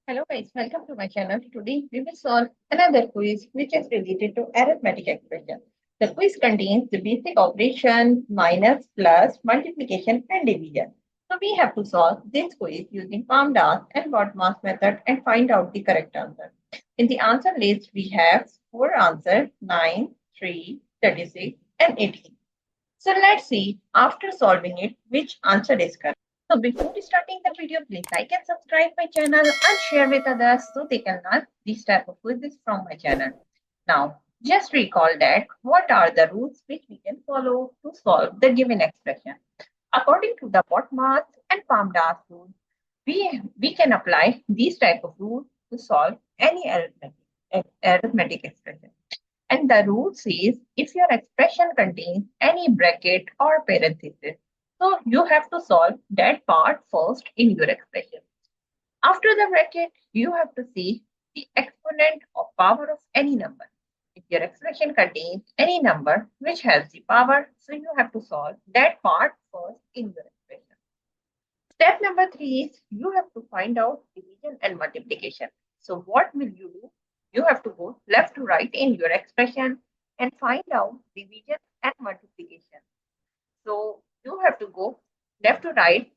Hello guys, welcome to my channel. Today we will solve another quiz which is related to arithmetic expression. The quiz contains the basic operation, minus, plus, multiplication and division. So we have to solve this quiz using PAMDAS and BODMAS method and find out the correct answer. In the answer list we have four answers: 9, 3, 36 and 18. So let's see after solving it which answer is correct. So before starting the video, please like and subscribe my channel and share with others so they can learn this type of quizzes from my channel. Now, just recall that what are the rules which we can follow to solve the given expression. According to the BODMAS and PAMDAS rules, we can apply these type of rules to solve any arithmetic expression. And the rule says if your expression contains any bracket or parenthesis, so you have to solve that part first in your expression. After the bracket, you have to see the exponent or power of any number. If your expression contains any number which has the power, so you have to solve that part first in your expression. Step number 3 is you have to find out division and multiplication. So what will you do? You have to go left to right in your expression and find out division and multiplication. So you have to go left to right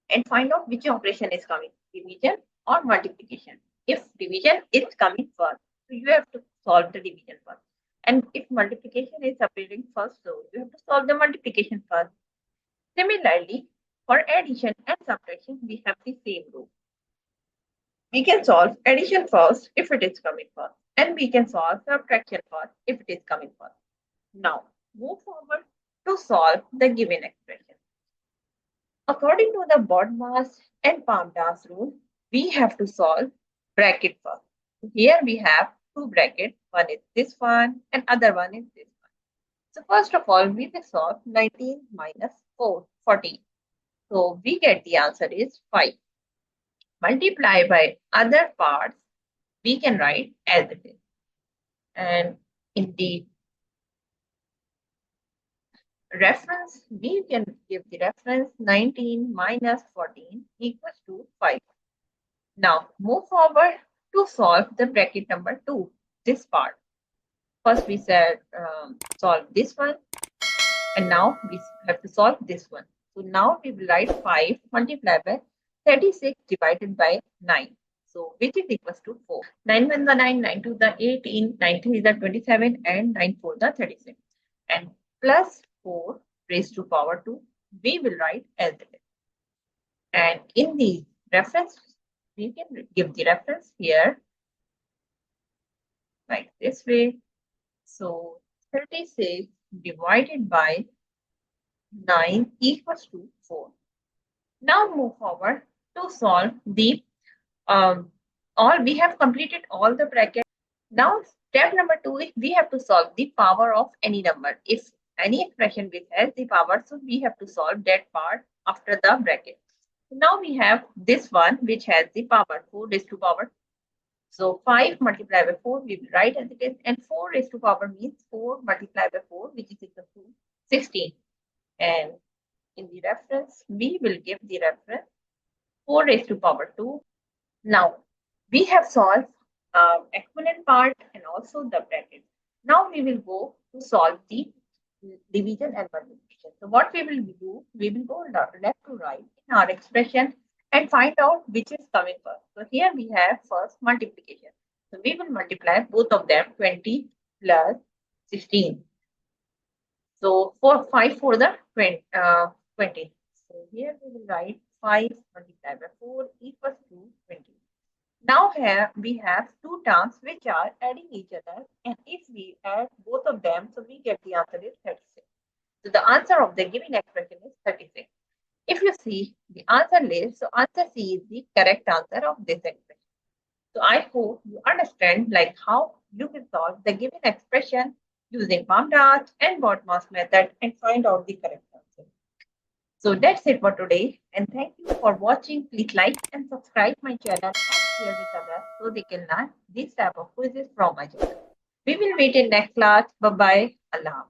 and find out which operation is coming, division or multiplication. If division is coming first, so you have to solve the division first. And if multiplication is appearing first, so you have to solve the multiplication first. Similarly, for addition and subtraction, we have the same rule. We can solve addition first if it is coming first, and we can solve subtraction first if it is coming first. Now, move forward to solve the given expression. According to the BODMAS and PAMDAS rule, we have to solve bracket first. Here we have two brackets. One is this one and other one is this one. So first of all, we will solve 19 minus 14. So we get the answer is 5. Multiply by other parts, we can write as it is. And in the reference, we can give the reference 19 minus 14 equals to 5. Now move forward to solve the bracket number 2, this part. First we said solve this one, and now we have to solve this one. So now we will write 5 multiplied by 36 divided by 9. So which is equals to 4. 9 1 the 9, 9 2 the 18, 9 3 the 27 and 9 4 the 36. And plus 4 raised to power 2, we will write as it is. And in the reference, we can give the reference here like this way. So 36 divided by 9 equals to 4. Now move forward to solve the we have completed all the brackets. Now step number 2 is we have to solve the power of any number. If any expression which has the power, so we have to solve that part after the bracket. Now we have this one which has the power 4 raised to power. So 5 multiplied by 4 we will write as it is, and 4 raised to power means 4 multiplied by 4 which is equal to 16. And in the reference, we will give the reference 4 raised to power 2. Now, we have solved exponent part and also the bracket. Now, we will go to solve the division and multiplication. So, what we will do, we will go left to right in our expression and find out which is coming first. So, here we have first multiplication. So, we will multiply both of them 20 plus 16. So, 5 for the 20. So here we will write 5 multiplied by 4 equals to 20. Now here we have two terms which are adding each other, and if we add both of them, so we get the answer is 36. So the answer of the given expression is 36. If you see the answer list, so answer C is the correct answer of this expression. So I hope you understand like how you can solve the given expression using PAMDAS and BODMAS method and find out the correct answer. So that's it for today, and thank you for watching. Please like and subscribe my channel and share with others so they can learn this type of quizzes from my channel. We will meet in next class. Bye bye. Allah.